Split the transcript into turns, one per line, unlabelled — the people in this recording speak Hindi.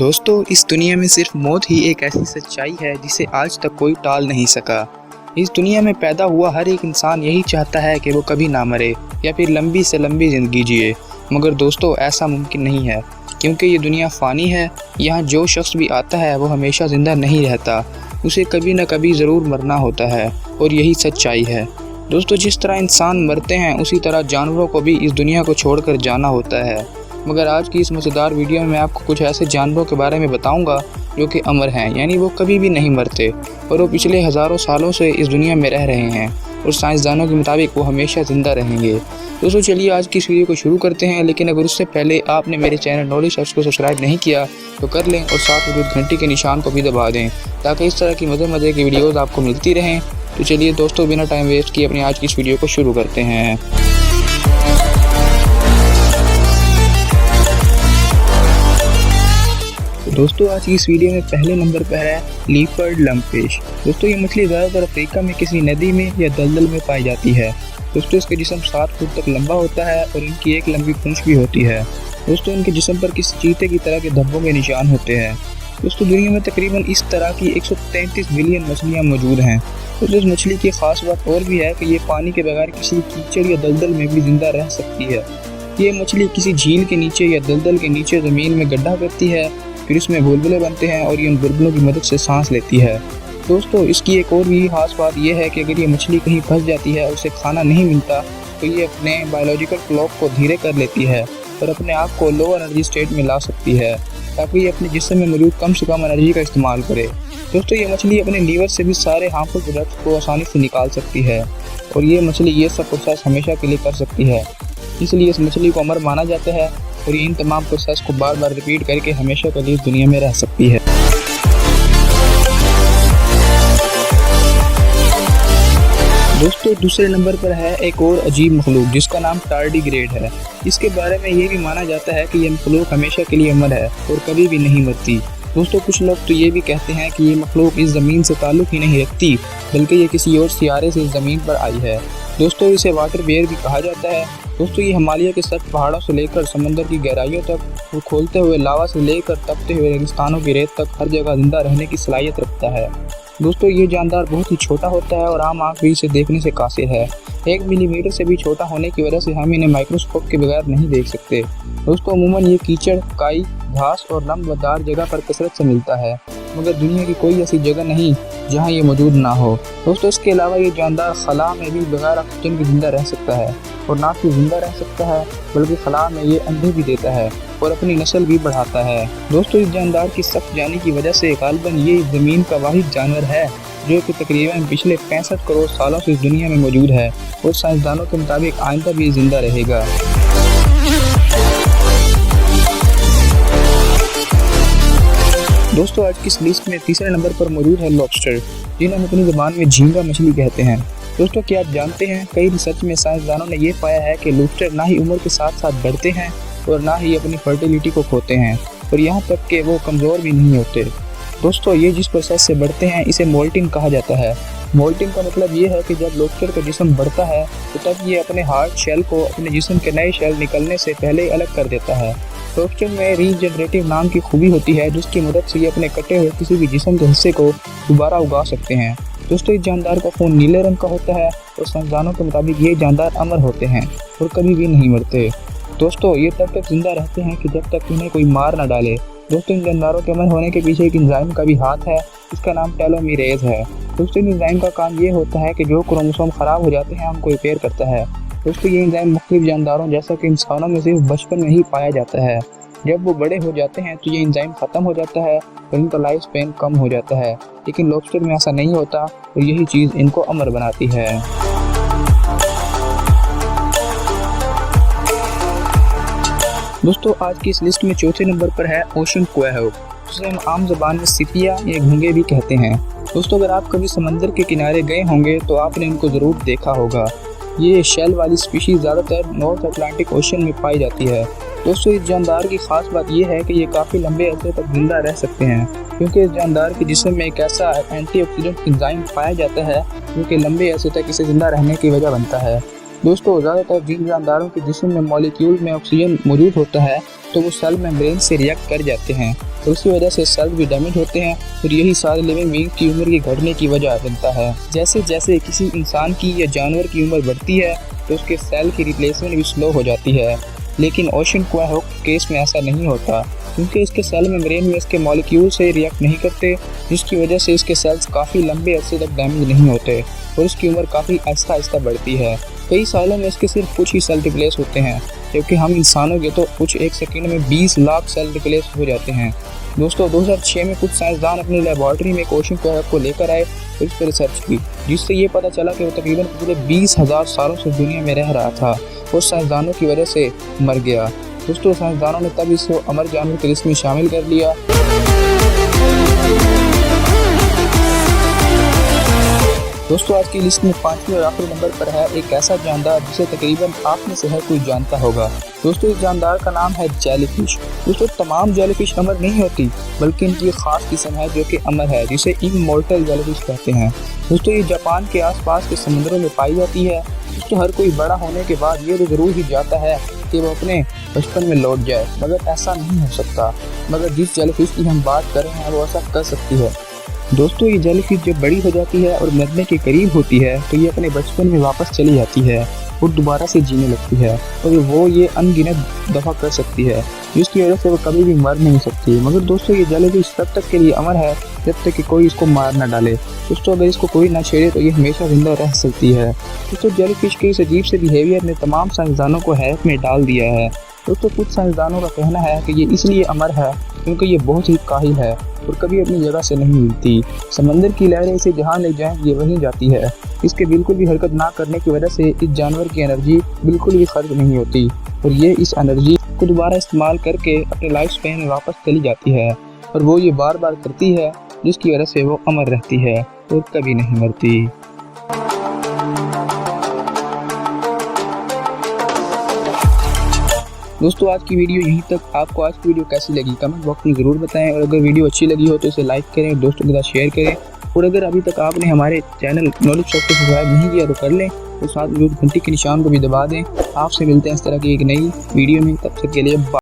दोस्तों, इस दुनिया में सिर्फ मौत ही एक ऐसी सच्चाई है जिसे आज तक कोई टाल नहीं सका। इस दुनिया में पैदा हुआ हर एक इंसान यही चाहता है कि वो कभी ना मरे या फिर लंबी से लंबी ज़िंदगी जिए। मगर दोस्तों, ऐसा मुमकिन नहीं है क्योंकि ये दुनिया फ़ानी है। यहाँ जो शख्स भी आता है वो हमेशा ज़िंदा नहीं रहता, उसे कभी ना कभी ज़रूर मरना होता है और यही सच्चाई है। दोस्तों, जिस तरह इंसान मरते हैं उसी तरह जानवरों को भी इस दुनिया को छोड़कर जाना होता है। मगर आज की इस मज़ेदार वीडियो में मैं आपको कुछ ऐसे जानवरों के बारे में बताऊंगा जो कि अमर हैं, यानी वो कभी भी नहीं मरते और वो पिछले हज़ारों सालों से इस दुनिया में रह रहे हैं और साइंसदानों के मुताबिक वो हमेशा ज़िंदा रहेंगे। दोस्तों, चलिए आज की इस वीडियो को शुरू करते हैं। लेकिन अगर उससे पहले आपने मेरे चैनल नॉलेज सर्च को सब्सक्राइब नहीं किया तो कर लें और साथ में घंटी के निशान को भी दबा दें ताकि इस तरह की मज़े की वीडियोज़ आपको मिलती रहें। तो चलिए दोस्तों, बिना टाइम वेस्ट किए अपनी आज की इस वीडियो को शुरू करते हैं। दोस्तों, आज की इस वीडियो में पहले नंबर पर है लीपर्ड लंगफिश। दोस्तों, ये मछली ज़्यादातर अफ्रीका में किसी नदी में या दलदल में पाई जाती है। दोस्तों, इसका जिस्म 7 फुट तक लंबा होता है और इनकी एक लंबी पूंछ भी होती है। दोस्तों, इनके जिस्म पर किसी चीते की तरह के धब्बों के निशान होते हैं। दोस्तों, दुनिया में तकरीबन इस तरह की 133 बिलियन मछलियाँ मौजूद हैं। दोस्तों, इस मछली की ख़ास बात और भी है कि ये पानी के बगैर किसी कीचड़ या दलदल में भी ज़िंदा रह सकती है। ये मछली किसी झील के नीचे या दलदल के नीचे ज़मीन में गड्ढा करती है, फिर इसमें बुलबुले बनते हैं और ये उन बुलबुलों की मदद से सांस लेती है। दोस्तों, इसकी एक और भी खास बात यह है कि अगर ये मछली कहीं फंस जाती है और उसे खाना नहीं मिलता तो ये अपने बायोलॉजिकल क्लॉक को धीरे कर लेती है और अपने आप को लो एनर्जी स्टेट में ला सकती है ताकि ये अपने जिस्म में मौजूद कम से कम एनर्जी का इस्तेमाल करे। दोस्तों, ये मछली अपने लीवर से भी सारे हार्मफुल प्रोडक्ट्स को आसानी से निकाल सकती है और ये मछली ये सब प्रोसेस हमेशा के लिए कर सकती है, इसलिए इस मछली को अमर माना जाता है और ये इन तमाम प्रोसेस को बार बार रिपीट करके हमेशा के लिए इस दुनिया में रह सकती है। दोस्तों, दूसरे नंबर पर है एक और अजीब मखलूक जिसका नाम टार्डिग्रेड है। इसके बारे में ये भी माना जाता है कि ये मखलूक हमेशा के लिए अमर है और कभी भी नहीं मरती। दोस्तों, कुछ लोग तो ये भी कहते हैं कि ये मखलूक इस ज़मीन से ताल्लुक़ ही नहीं रखती बल्कि ये किसी और सियारे से इस ज़मीन पर आई है। दोस्तों, इसे वाटर बेयर भी कहा जाता है। दोस्तों, ये हिमालय के सख्त पहाड़ों से लेकर समंदर की गहराइयों तक और खोलते हुए लावा से लेकर तपते हुए रेगिस्तानों की रेत तक हर जगह जिंदा रहने की सलाहियत रखता है। दोस्तों, ये जानदार बहुत ही छोटा होता है और आम आँख भी इसे देखने से कासिर है। 1 मिलीमीटर से भी छोटा होने की वजह से हम इन्हें माइक्रोस्कोप के बगैर नहीं देख सकते। दोस्तों, अमूमन ये कीचड़, काई, घास और नमदार जगह पर कसरत से मिलता है, मगर दुनिया की कोई ऐसी जगह नहीं जहां ये मौजूद ना हो। दोस्तों, इसके अलावा ये जानदार खला में भी बगैर ऑक्सीजन के जिंदा रह सकता है और ना सिर्फ जिंदा रह सकता है बल्कि खला में ये अंडे भी देता है और अपनी नस्ल भी बढ़ाता है। दोस्तों, इस जानदार की सख्त जानी की वजह से गालिबन ये ज़मीन का वाहिद जानवर है जो कि तकरीबन पिछले 65 करोड़ सालों से इस दुनिया में मौजूद है और साइंसदानों के मुताबिक आइंदा भी जिंदा रहेगा। दोस्तों, आज की इस लिस्ट में तीसरे नंबर पर मौजूद है लॉबस्टर, जिन्हें हम अपनी ज़बान में झींगा मछली कहते हैं। दोस्तों, क्या आप जानते हैं कई रिसर्च में साइंसदानों ने यह पाया है कि लॉबस्टर ना ही उम्र के साथ साथ बढ़ते हैं और ना ही अपनी फर्टिलिटी को खोते हैं और यहाँ तक कि वो कमज़ोर भी नहीं होते। दोस्तों, ये जिस प्रोसेस से बढ़ते हैं इसे मोल्टिंग कहा जाता है। मोल्टिंग का मतलब ये है कि जब लॉबस्टर का जिस्म बढ़ता है तो तब ये अपने हार्ड शेल को अपने जिस्म के नए शेल निकलने से पहले अलग कर देता है। लॉबस्टर में रीजनरेटिव नाम की खूबी होती है जिसकी मदद से ये अपने कटे हुए किसी भी जिस्म के हिस्से को दोबारा उगा सकते हैं। दोस्तों, इस जानदार का खून नीले रंग का होता है और साइंसदानों के मुताबिक ये जानदार अमर होते हैं और कभी भी नहीं मरते। दोस्तों, ये तब तक जिंदा रहते हैं कि जब तक इन्हें कोई मार न डाले। दोस्तों, इन जानदारों के अमर होने के पीछे एक एंजाइम का भी हाथ है, इसका नाम टेलोमेरेज है। दोस्तों, इन एंजाइम का काम ये होता है कि जो क्रोमोसोम ख़राब हो जाते हैं उनको रिपेयर करता है। दोस्तों, ये एंजाइम मुख्तलिफ जानदारों जैसा कि इंसानों में सिर्फ बचपन में ही पाया जाता है। जब वो बड़े हो जाते हैं तो ये एंजाइम ख़त्म हो जाता है और इनका लाइफ स्पेन कम हो जाता है, लेकिन लॉबस्टर में ऐसा नहीं होता और यही चीज़ इनको अमर बनाती है। दोस्तों, आज की इस लिस्ट में चौथे नंबर पर है ओशन क्वेहो, जिसे हम आम ज़बान में सिपिया या घुंगे भी कहते हैं। दोस्तों, अगर आप कभी समंदर के किनारे गए होंगे तो आपने इनको ज़रूर देखा होगा। ये शेल वाली स्पीशीज़ ज़्यादातर नॉर्थ अटलांटिक ओशन में पाई जाती है। दोस्तों, इस जानदार की ख़ास बात यह है कि ये काफ़ी लंबे अरसे तक जिंदा रह सकते हैं क्योंकि इस जानदार के जिस्म में एक ऐसा एंटीऑक्सीडेंट एंजाइम पाया जाता है जो कि लंबे अरसे तक इसे जिंदा रहने की वजह बनता है। दोस्तों, ज़्यादातर जिन जानदारों के जिस्म में मॉलिक्यूल में ऑक्सीजन मौजूद होता है तो वो सेल मेम्ब्रेन से रिएक्ट कर जाते हैं और उसकी वजह से सेल्स भी डैमेज होते हैं और यही सारे लिविंग बीइंग्स की उम्र के घटने की वजह बनता है। जैसे जैसे किसी इंसान की या जानवर की उम्र बढ़ती है तो उसके सेल की रिप्लेसमेंट भी स्लो हो जाती है, लेकिन ओशन क्वाहॉक केस में ऐसा नहीं होता क्योंकि इसके सेल मेम्ब्रेन में इसके मॉलिक्यूल से रिएक्ट नहीं करते, जिसकी वजह से इसके सेल्स काफ़ी लंबे अरसे तक डैमेज नहीं होते और इसकी उम्र काफ़ी आहिस्ता आहिस्ता बढ़ती है। कई सालों में इसके सिर्फ कुछ ही सेल रिप्लेस होते हैं, जबकि हम इंसानों के तो कुछ एक सेकंड में 20 लाख सेल रिप्लेस हो जाते हैं। दोस्तों 2006 में कुछ साइंसदान अपनी लेबॉर्ट्री में एक ओशन क्वाहॉक को लेकर आए और इस पर रिसर्च की, जिससे ये पता चला कि वो तकरीबन पूरे 20,000 सालों से दुनिया में रह रहा था और साइंसदानों की वजह से मर गया। दोस्तों साइंसदानों ने तब इसे अमर जानवर की लिस्ट में शामिल कर लिया। दोस्तों आज की लिस्ट में 5वें और आखिरी नंबर पर है एक ऐसा जानदार जिसे तकरीबन आप में से हर कोई जानता होगा। दोस्तों इस जानदार का नाम है जेलीफिश। दोस्तों तमाम जेलीफिश अमर नहीं होती, बल्कि इनकी खास किस्म है जो कि अमर है, जिसे इमॉर्टल जेलीफिश कहते हैं। दोस्तों ये जापान के आसपास के समुद्रों में पाई जाती है। दोस्तों हर कोई बड़ा होने के बाद ये तो जरूर ही जाता है कि वो अपने बचपन में लौट जाए, मगर ऐसा नहीं हो सकता। मगर जिस जेलीफिश की हम बात कर रहे हैं वो ऐसा कर सकती है। दोस्तों ये जेलीफिश जब बड़ी हो जाती है और मरने के करीब होती है तो ये अपने बचपन में वापस चली जाती है और दोबारा से जीने लगती है और वो ये अनगिनत दफ़ा कर सकती है, जिसकी वजह से वो कभी भी मर नहीं सकती। मगर दोस्तों ये जेलीफिश तब तक के लिए अमर है जब तक कि कोई इसको मार ना डाले। दोस्तों अगर इसको कोई ना छेड़े तो ये हमेशा जिंदा रह सकती है। दोस्तों जेलीफिश के इस अजीब से बिहेवियर ने तमाम साइंसदानों को हैरत में डाल दिया है। दोस्तों कुछ साइंसदानों का कहना है कि ये इसलिए अमर है क्योंकि ये बहुत ही काहिल है और कभी अपनी जगह से नहीं मिलती। समंदर की लहरें इसे जहाँ ले जाएं ये वहीं जाती है। इसके बिल्कुल भी हरकत ना करने की वजह से इस जानवर की एनर्जी बिल्कुल भी खर्च नहीं होती और ये इस एनर्जी को दोबारा इस्तेमाल करके अपने लाइफ स्पैन में वापस चली जाती है और वो ये बार बार करती है, जिसकी वजह से वो अमर रहती है और कभी नहीं मरती। दोस्तों आज की वीडियो यहीं तक। आपको आज की वीडियो कैसी लगी कमेंट बॉक्स में ज़रूर बताएं और अगर वीडियो अच्छी लगी हो तो इसे लाइक करें, दोस्तों के साथ शेयर करें और अगर अभी तक आपने हमारे चैनल नॉलेज शॉप को सब्सक्राइब नहीं किया तो कर लें और साथ में घंटी के निशान को भी दबा दें। आपसे मिलते हैं इस तरह की एक नई वीडियो में, तब तक के लिए बाय।